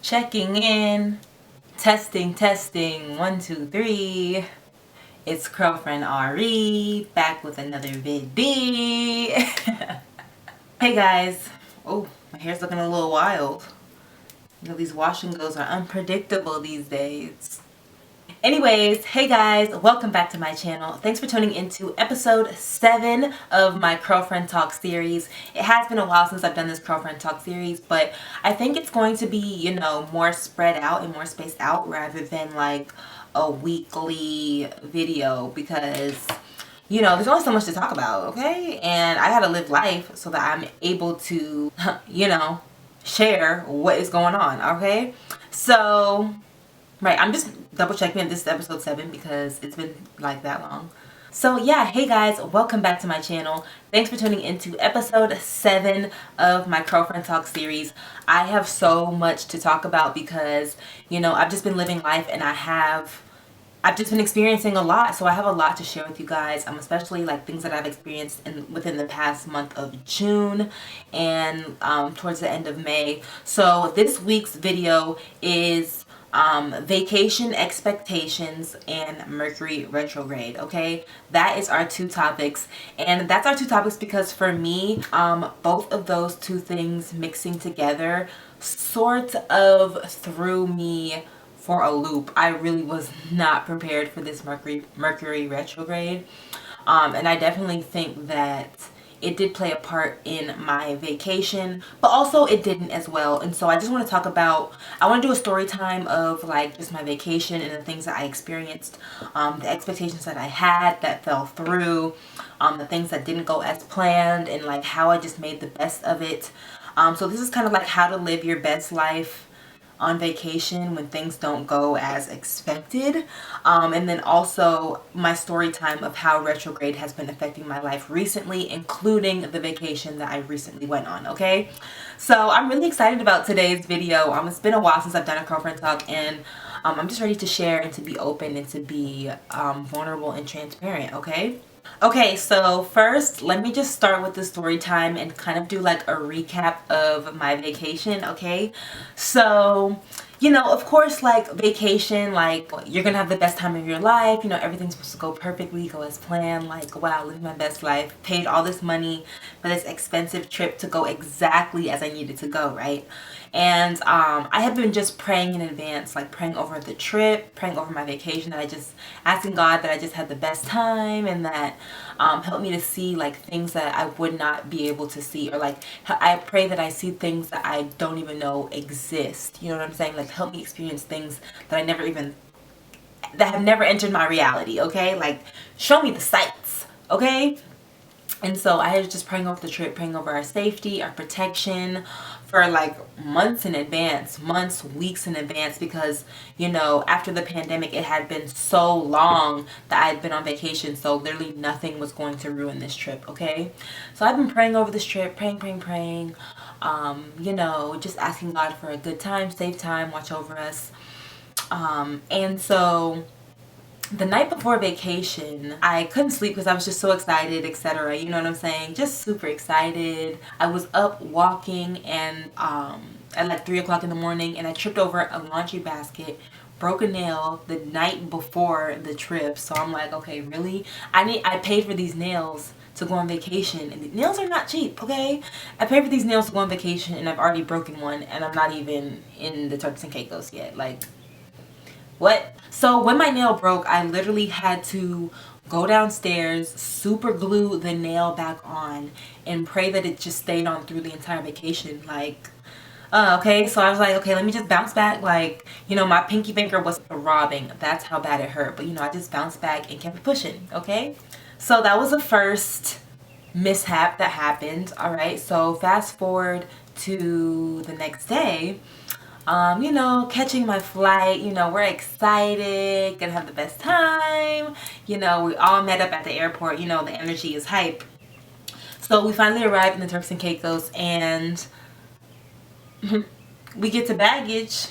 Checking in. Testing, testing. 1, 2, 3. It's Girlfriend Re back with another vid. Hey guys. Oh, my hair's looking a little wild. You know, these wash and goes are unpredictable these days. Anyways, hey guys, welcome back to my channel. Thanks for tuning into episode 7 of my Girlfriend Talk series. It has been a while since I've done this Girlfriend Talk series, but I think it's going to be, you know, more spread out and more spaced out rather than like a weekly video because, you know, there's only so much to talk about, okay? And I gotta live life so that I'm able to, you know, share what is going on, okay? So right, I'm just double checking that this is episode 7 because it's been like that long. So yeah, hey guys, welcome back to my channel. Thanks for tuning into episode 7 of my Girlfriend Talk series. I have so much to talk about because, you know, I've just been living life and I've just been experiencing a lot, so I have a lot to share with you guys, especially like things that I've experienced within the past month of June and towards the end of May. So this week's video is vacation expectations and Mercury retrograde. Okay, that is our two topics, and that's our two topics because for me, both of those two things mixing together sort of threw me for a loop. I really was not prepared for this Mercury retrograde, and I definitely think that it did play a part in my vacation, but also it didn't as well. And so I just want to talk about, I want to do a story time of like just my vacation and the things that I experienced, the expectations that I had that fell through, the things that didn't go as planned, and like how I just made the best of it. So this is kind of like how to live your best life on vacation when things don't go as expected, and then also my story time of how retrograde has been affecting my life recently, including the vacation that I recently went on. Okay, so I'm really excited about today's video. It's been a while since I've done a Girlfriend Talk, and I'm just ready to share and to be open and to be vulnerable and transparent. Okay, so first, let me just start with the story time and kind of do like a recap of my vacation, okay? So, you know, of course, like vacation, like you're gonna have the best time of your life, you know, everything's supposed to go perfectly, go as planned, like, wow, living my best life, paid all this money for this expensive trip to go exactly as I needed to go, right? And I have been just praying in advance, like praying over the trip, praying over my vacation, that I just asking God that I just had the best time and that help me to see like things that I would not be able to see, or like I pray that I see things that I don't even know exist. You know what I'm saying? Like help me experience things that that have never entered my reality. Okay, like show me the sights. Okay. And so I was just praying over the trip, praying over our safety, our protection for like months in advance, months, weeks in advance, because, you know, after the pandemic, it had been so long that I had been on vacation. So literally nothing was going to ruin this trip. Okay. So I've been praying over this trip, praying, you know, just asking God for a good time, safe time, watch over us. And so the night before vacation, I couldn't sleep because I was just so excited, etc. You know what I'm saying? Just super excited. I was up walking and at like 3 o'clock in the morning, and I tripped over a laundry basket, broke a nail the night before the trip. So I'm like, okay, really? I paid for these nails to go on vacation, and the nails are not cheap, okay? I paid for these nails to go on vacation, and I've already broken one, and I'm not even in the Turks and Caicos yet. Like, what? So when my nail broke, I literally had to go downstairs, super glue the nail back on, and pray that it just stayed on through the entire vacation. Like, okay, so I was like, okay, let me just bounce back. Like, you know, my pinky finger was throbbing. That's how bad it hurt. But, you know, I just bounced back and kept pushing, okay? So that was the first mishap that happened, all right? So fast forward to the next day. You know, catching my flight, you know, we're excited, gonna have the best time. You know, we all met up at the airport, you know, the energy is hype. So we finally arrived in the Turks and Caicos, and we get to baggage.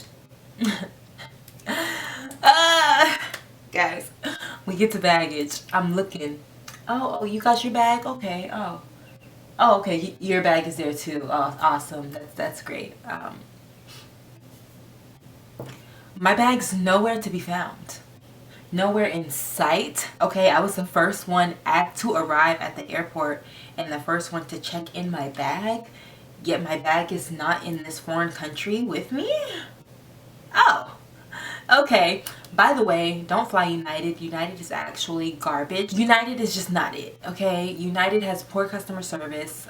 Guys, we get to baggage. I'm looking. Oh, you got your bag? Okay. Oh, okay. Your bag is there too. Oh, awesome. That's great. My bag's nowhere to be found. Nowhere in sight. Okay, I was the first one to arrive at the airport and the first one to check in my bag, yet my bag is not in this foreign country with me. Oh, okay. By the way, don't fly United. United is actually garbage. United is just not it, okay? United has poor customer service.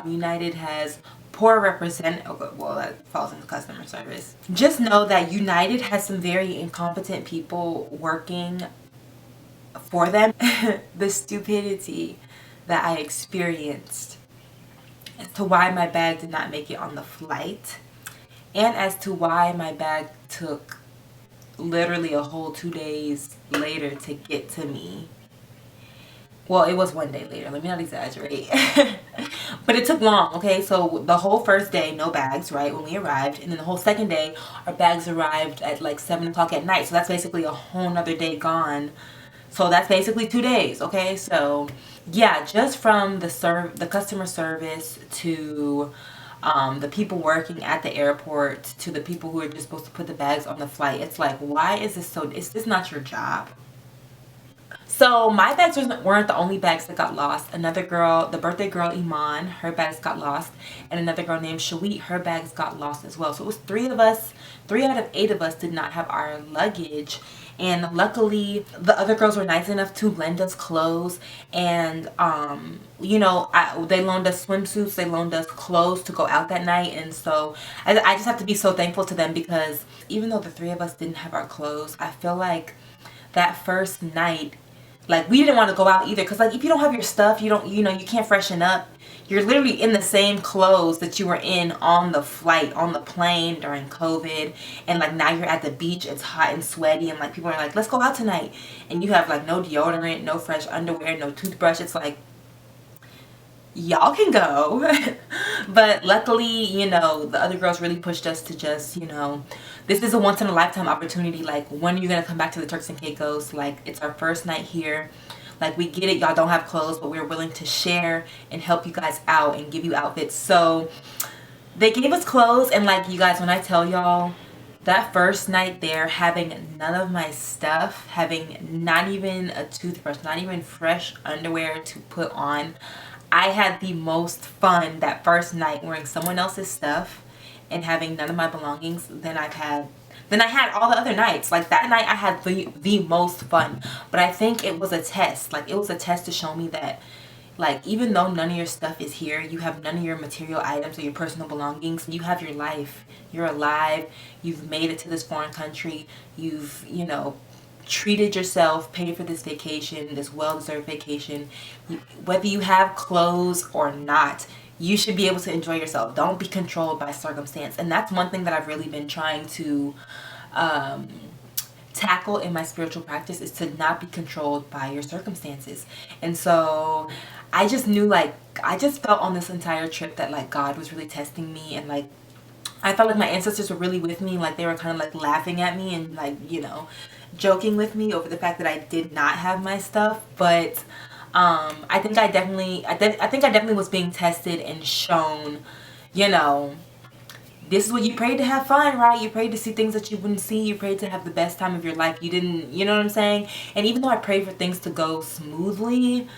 United has poor okay, well, that falls into customer service. Just know that United has some very incompetent people working for them. The stupidity that I experienced as to why my bag did not make it on the flight, and as to why my bag took literally a whole 2 days later to get to me. Well, it was 1 day later, let me not exaggerate. But it took long, okay? So the whole first day, no bags, right, when we arrived. And then the whole second day, our bags arrived at like 7 o'clock at night. So that's basically a whole nother day gone. So that's basically 2 days, okay? So yeah, just from the customer service to the people working at the airport to the people who are just supposed to put the bags on the flight. It's like, why is this so, is this not your job? So my bags weren't the only bags that got lost. Another girl, the birthday girl Iman, her bags got lost. And another girl named Shawit, her bags got lost as well. So it was 3 of us, 3 out of 8 of us did not have our luggage. And luckily the other girls were nice enough to lend us clothes, and you know, they loaned us swimsuits, they loaned us clothes to go out that night. And so I just have to be so thankful to them, because even though the 3 of us didn't have our clothes, I feel like that first night, like, we didn't want to go out either, because like if you don't have your stuff, you don't, you know, you can't freshen up. You're literally in the same clothes that you were in on the flight, on the plane during COVID. And like now you're at the beach, it's hot and sweaty, and like people are like, let's go out tonight. And you have like no deodorant, no fresh underwear, no toothbrush. It's like, y'all can go. But luckily, you know, the other girls really pushed us to just, you know, this is a once in a lifetime opportunity. Like, when are you gonna come back to the Turks and Caicos? Like, it's our first night here. Like, we get it, y'all don't have clothes, but we're willing to share and help you guys out and give you outfits. So they gave us clothes. And like, you guys, when I tell y'all, that first night there, having none of my stuff, having not even a toothbrush, not even fresh underwear to put on, I had the most fun that first night wearing someone else's stuff and having none of my belongings than I had all the other nights. Like, that night I had the most fun. But I think it was a test. Like, it was a test to show me that, like, even though none of your stuff is here, you have none of your material items or your personal belongings, you have your life. You're alive. You've made it to this foreign country. You've, you know, treated yourself, paid for this vacation, this well-deserved vacation. Whether you have clothes or not, you should be able to enjoy yourself. Don't be controlled by circumstance. And that's one thing that I've really been trying to tackle in my spiritual practice, is to not be controlled by your circumstances. And so I just knew, like, I just felt on this entire trip that like God was really testing me, and like I felt like my ancestors were really with me. Like, they were kind of like laughing at me and like, you know, joking with me over the fact that I did not have my stuff. But I think I definitely was being tested and shown, you know, this is what you prayed to have fun, right? You prayed to see things that you wouldn't see. You prayed to have the best time of your life. You didn't, you know what I'm saying? And even though I prayed for things to go smoothly,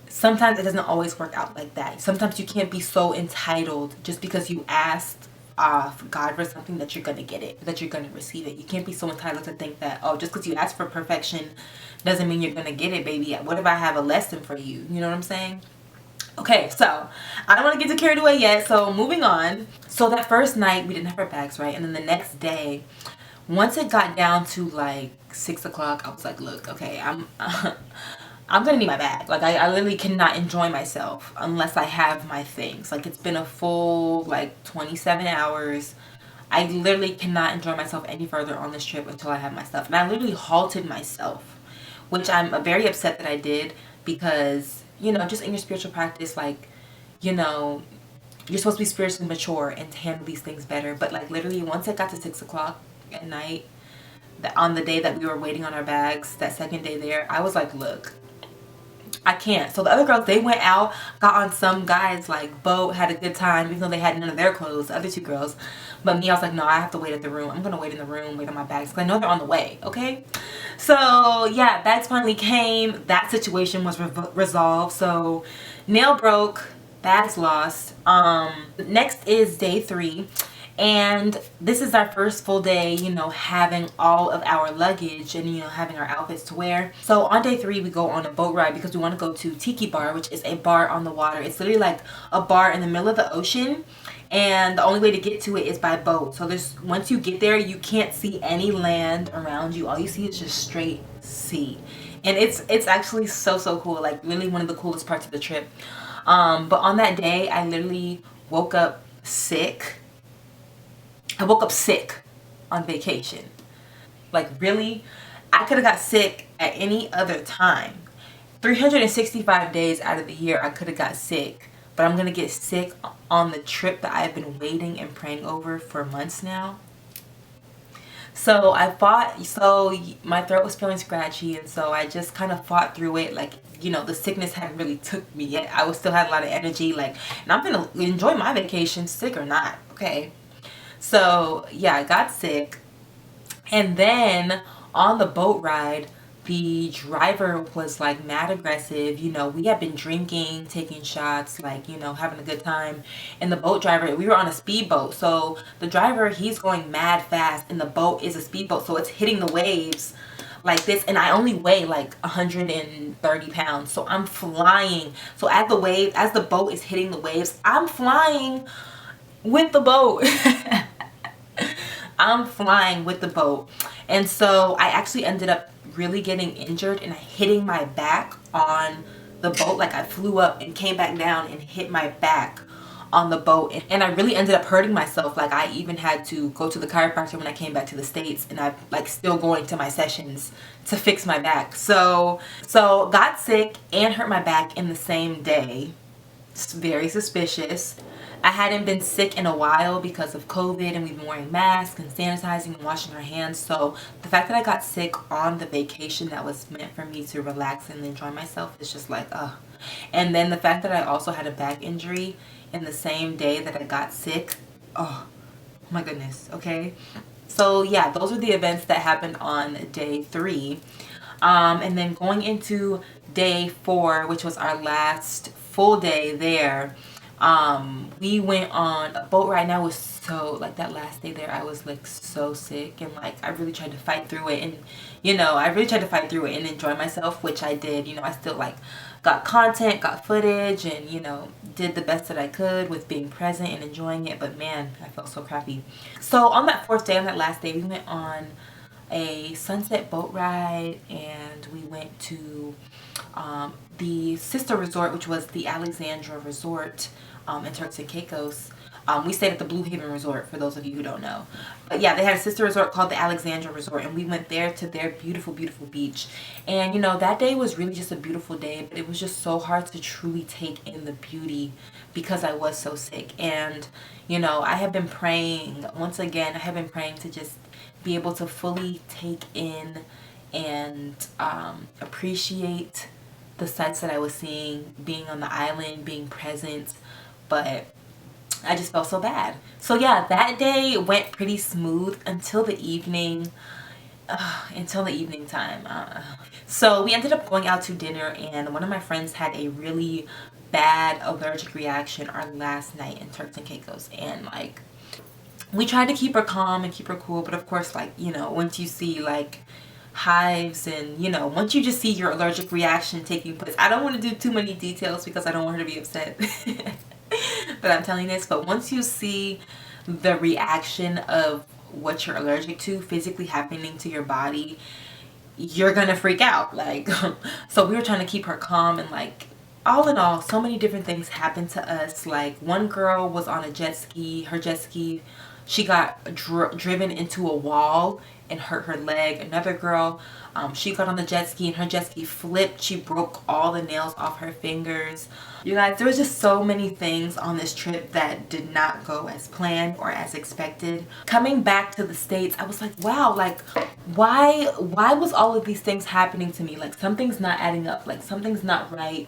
sometimes it doesn't always work out like that. Sometimes you can't be so entitled just because you asked God for something that you're gonna get it, that you're gonna receive it. You can't be so entitled to think that, oh, just because you ask for perfection doesn't mean you're gonna get it, baby. What if I have a lesson for you? You know what I'm saying? Okay, so I don't want to get too carried away yet, so moving on. So that first night we didn't have our bags, right? And then the next day, once it got down to like 6 o'clock, I was like, look, okay, I'm gonna need my bag. Like, I literally cannot enjoy myself unless I have my things. Like, it's been a full like 27 hours. I literally cannot enjoy myself any further on this trip until I have my stuff. And I literally halted myself, which I'm very upset that I did, because, you know, just in your spiritual practice, like, you know, you're supposed to be spiritually mature and to handle these things better. But like, literally, once it got to 6 o'clock at night, on the day that we were waiting on our bags, that second day there, I was like, look, I can't. So the other girls, they went out, got on some guy's like boat, had a good time, even though they had none of their clothes, the other two girls. But me, I was like, no, I have to wait at the room. I'm gonna wait in the room, wait on my bags, because I know they're on the way, okay? So yeah, bags finally came. That situation was resolved. So nail broke, bags lost. Next is day 3. And this is our first full day, you know, having all of our luggage and, you know, having our outfits to wear. So on day 3, we go on a boat ride because we want to go to Tiki Bar, which is a bar on the water. It's literally like a bar in the middle of the ocean. And the only way to get to it is by boat. So there's, once you get there, you can't see any land around you. All you see is just straight sea. And it's actually so cool. Like really one of the coolest parts of the trip. But on that day, I literally woke up sick. I woke up sick on vacation. Like really, I could have got sick at any other time. 365 days out of the year, I could have got sick. But I'm going to get sick on the trip that I've been waiting and praying over for months now. So I fought, so my throat was feeling scratchy, and so I just kind of fought through it. Like, you know, the sickness hadn't really took me yet. I was still had a lot of energy, like, and I'm going to enjoy my vacation, sick or not, okay? So yeah, I got sick. And then on the boat ride, the driver was like mad aggressive. You know, we had been drinking, taking shots, like, you know, having a good time. And the boat driver, we were on a speedboat. So the driver, he's going mad fast, and the boat is a speedboat. So it's hitting the waves like this. And I only weigh like 130 pounds. So I'm flying. So as the boat is hitting the waves, I'm flying with the boat. I'm flying with the boat. And so I actually ended up really getting injured and hitting my back on the boat. Like I flew up and came back down and hit my back on the boat. And I really ended up hurting myself. Like I even had to go to the chiropractor when I came back to the States, and I'm like still going to my sessions to fix my back. So got sick and hurt my back in the same day. It's very suspicious. I hadn't been sick in a while because of COVID, and we've been wearing masks and sanitizing and washing our hands. So the fact that I got sick on the vacation that was meant for me to relax and enjoy myself is just like, ugh. And then the fact that I also had a back injury in the same day that I got sick, oh my goodness, okay? So yeah, those are the events that happened on day 3. And then going into day 4, which was our last full day there, we went on a boat ride. And I was so, like, that last day there, I was like so sick, and like I really tried to fight through it, and you know, I really tried to fight through it and enjoy myself, which I did. You know, I still like got content, got footage, and you know, did the best that I could with being present and enjoying it. But man, I felt so crappy. So on that 4th day, on that last day, we went on a sunset boat ride, and we went to the sister resort, which was the Alexandra Resort in Turks and Caicos. We stayed at the Blue Haven Resort, for those of you who don't know. But yeah, they had a sister resort called the Alexandra Resort, and we went there to their beautiful beach. And you know, that day was really just a beautiful day, but it was just so hard to truly take in the beauty because I was so sick. And you know, I have been praying, once again, I have been praying to just be able to fully take in and appreciate the sights that I was seeing, being on the island, being present. But I just felt so bad. So yeah, that day went pretty smooth until the evening. Until the evening time. So we ended up going out to dinner, and one of my friends had a really bad allergic reaction our last night in Turks and Caicos. And like, we tried to keep her calm and keep her cool, but of course, like, you know, once you see like hives and, you know, once you just see your allergic reaction taking place, I don't want to do too many details because I don't want her to be upset. But I'm telling this, but once you see the reaction of what you're allergic to physically happening to your body, you're gonna freak out. Like, so we were trying to keep her calm, and like, all in all, so many different things happened to us. Like, one girl was on a jet ski, her jet ski, she got driven into a wall, and hurt her leg. Another girl, she got on the jet ski and her jet ski flipped. She broke all the nails off her fingers. You guys, there was just so many things on this trip that did not go as planned or as expected. Coming back to the States, I was like, wow, like why was all of these things happening to me? Like something's not adding up, like something's not right.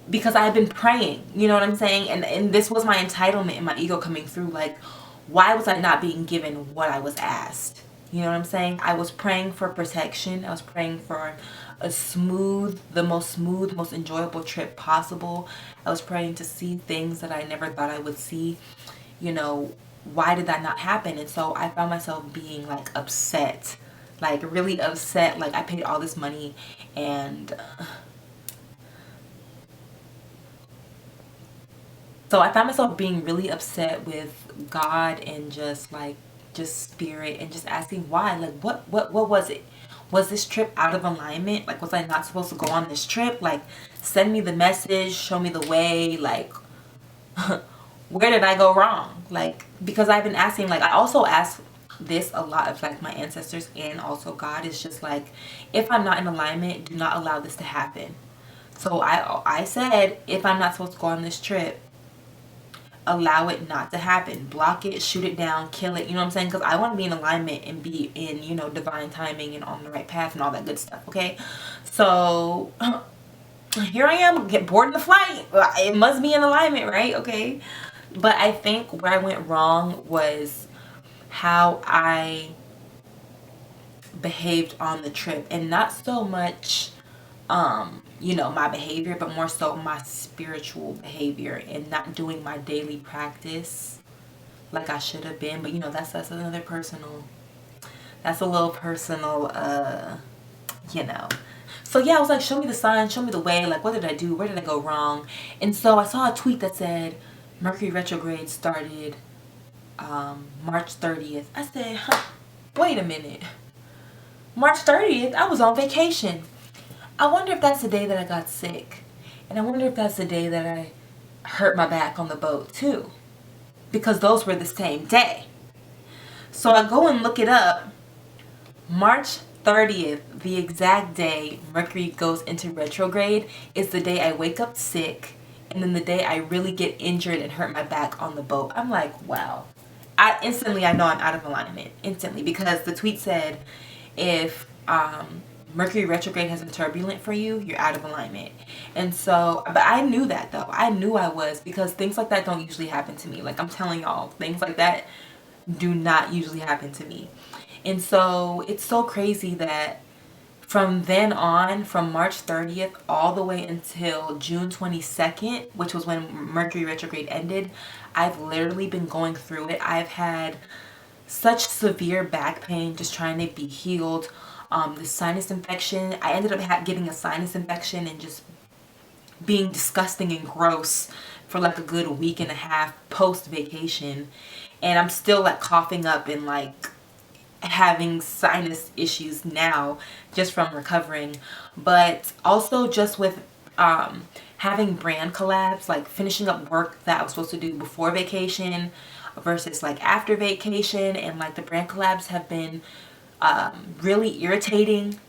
Because I had been praying, you know what I'm saying? And this was my entitlement and my ego coming through. Like, why was I not being given what I was asked? You know what I'm saying? I was praying for protection. I was praying for the most enjoyable trip possible. I was praying to see things that I never thought I would see. You know, why did that not happen? And so I found myself being like upset, like really upset. Like I paid all this money and... So I found myself being really upset with God and just spirit, and just asking why. Like what was it? Was this trip out of alignment? Like was I not supposed to go on this trip? Like send me the message, show me the way, like where did I go wrong? Like because I've been asking, like I also ask this a lot of like my ancestors and also God, is just like, if I'm not in alignment, do not allow this to happen. So I said, if I'm not supposed to go on this trip, allow it not to happen. Block it, shoot it down, kill it. You know what I'm saying? Because I want to be in alignment and be in, you know, divine timing and on the right path and all that good stuff. Okay. So here I am, get bored of the flight. It must be in alignment, right? Okay. But I think where I went wrong was how I behaved on the trip, and not so much you know, my behavior, but more so my spiritual behavior and not doing my daily practice like I should have been. But you know, that's another personal, that's a little personal, you know. So yeah, I was like, show me the sign, show me the way, like what did I do, where did I go wrong? And so I saw a tweet that said Mercury retrograde started March 30th. I said, huh, wait a minute, March 30th, I was on vacation. I wonder if that's the day that I got sick. And I wonder if that's the day that I hurt my back on the boat too. Because those were the same day. So I go and look it up. March 30th, the exact day Mercury goes into retrograde, is the day I wake up sick. And then the day I really get injured and hurt my back on the boat. I'm like, wow. I know I'm out of alignment. Instantly. Because the tweet said, if Mercury retrograde has been turbulent for you, you're out of alignment. And so, but I knew that though. I knew I was, because things like that don't usually happen to me. Like I'm telling y'all, things like that do not usually happen to me. And so it's so crazy that from then on, from March 30th all the way until June 22nd, which was when Mercury retrograde ended, I've literally been going through it. I've had such severe back pain just trying to be healed. The sinus infection, I ended up getting a sinus infection and just being disgusting and gross for like a good week and a half post vacation. And I'm still like coughing up and like having sinus issues now just from recovering. But also just with having brand collabs, like finishing up work that I was supposed to do before vacation versus like after vacation, and like the brand collabs have been really irritating.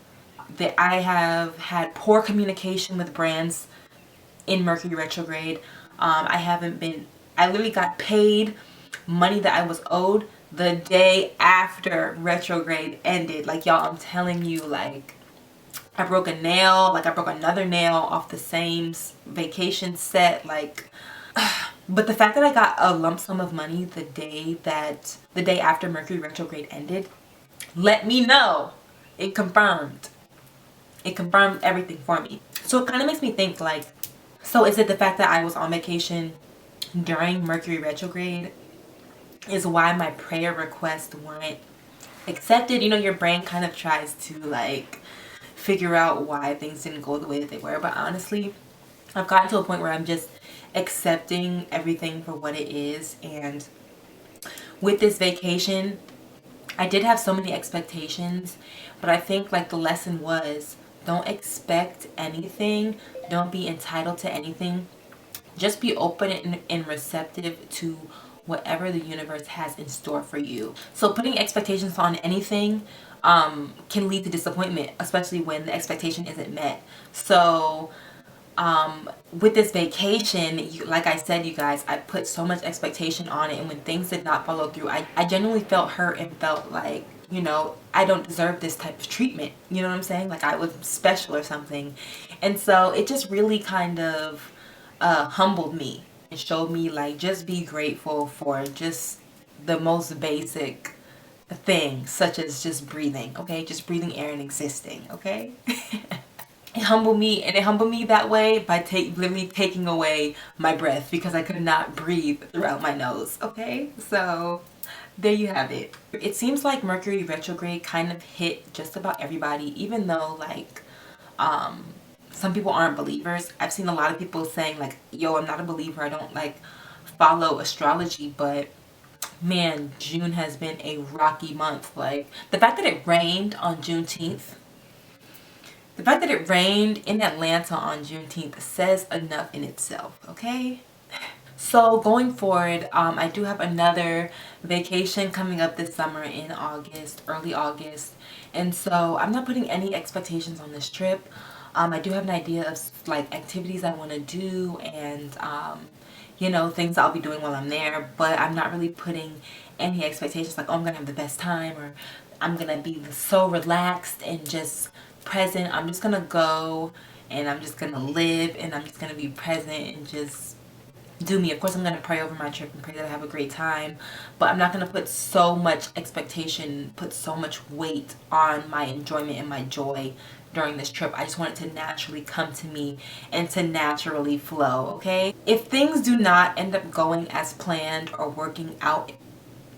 That I have had poor communication with brands in Mercury retrograde. I literally got paid money that I was owed the day after retrograde ended. Like y'all, I'm telling you, like I broke a nail, like I broke another nail off the same vacation set, like but the fact that I got a lump sum of money the day after Mercury retrograde ended, let me know. It confirmed everything for me. So it kind of makes me think, like, so is it the fact that I was on vacation during Mercury retrograde is why my prayer requests weren't accepted? You know, your brain kind of tries to like figure out why things didn't go the way that they were. But honestly, I've gotten to a point where I'm just accepting everything for what it is. And with this vacation, I did have so many expectations, but I think like the lesson was, don't expect anything. Don't be entitled to anything. Just be open and receptive to whatever the universe has in store for you. So putting expectations on anything can lead to disappointment, especially when the expectation isn't met. So with this vacation, like I said, you guys, I put so much expectation on it, and when things did not follow through, I genuinely felt hurt and felt like, you know, I don't deserve this type of treatment. You know what I'm saying? Like I was special or something. And so it just really kind of humbled me and showed me like just be grateful for just the most basic things, such as just breathing, okay? Just breathing air and existing, okay? It humbled me, and it humbled me that way by literally taking away my breath because I could not breathe throughout my nose, okay? So there you have it. It seems like Mercury retrograde kind of hit just about everybody, even though like some people aren't believers. I've seen a lot of people saying like, yo, I'm not a believer, I don't like follow astrology, but man, June has been a rocky month. Like the fact that it rained on Juneteenth, the fact that it rained in Atlanta on Juneteenth says enough in itself, okay? So going forward, I do have another vacation coming up this summer in August, early August. And so I'm not putting any expectations on this trip. I do have an idea of like activities I want to do and, you know, things I'll be doing while I'm there. But I'm not really putting any expectations like, oh, I'm going to have the best time or I'm going to be so relaxed and just present. I'm just gonna go and I'm just gonna live and I'm just gonna be present and just do me. Of course I'm gonna pray over my trip and pray that I have a great time, but I'm not gonna put so much expectation, put so much weight on my enjoyment and my joy during this trip. I just want it to naturally come to me and to naturally flow, okay? If things do not end up going as planned or working out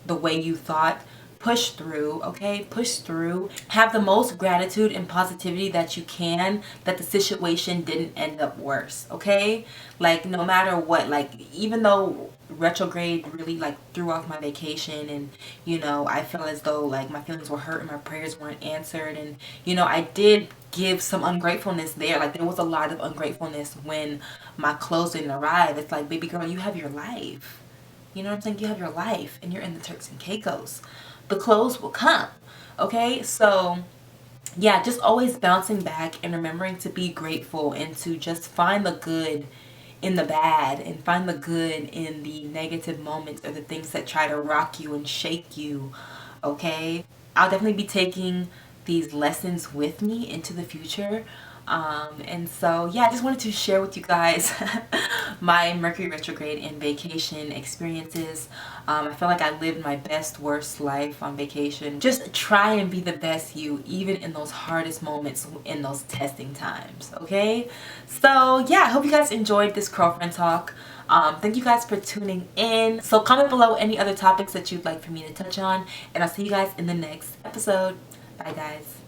the way you thought, push through, okay? Push through. Have the most gratitude and positivity that you can that the situation didn't end up worse, okay? Like no matter what, like even though retrograde really like threw off my vacation and you know I feel as though like my feelings were hurt and my prayers weren't answered, and you know I did give some ungratefulness there. Like there was a lot of ungratefulness when my clothes didn't arrive. It's like, baby girl, you have your life. You know what I'm saying? You have your life and you're in the Turks and Caicos. The clothes will come, okay? So yeah, just always bouncing back and remembering to be grateful and to just find the good in the bad and find the good in the negative moments or the things that try to rock you and shake you, okay? I'll definitely be taking these lessons with me into the future. And so yeah, I just wanted to share with you guys my Mercury retrograde and vacation experiences. I feel like I lived my best worst life on vacation. Just try and be the best you, even in those hardest moments, in those testing times, okay? So yeah, I hope you guys enjoyed this girlfriend talk. Thank you guys for tuning in. So comment below any other topics that you'd like for me to touch on, and I'll see you guys in the next episode. Bye guys.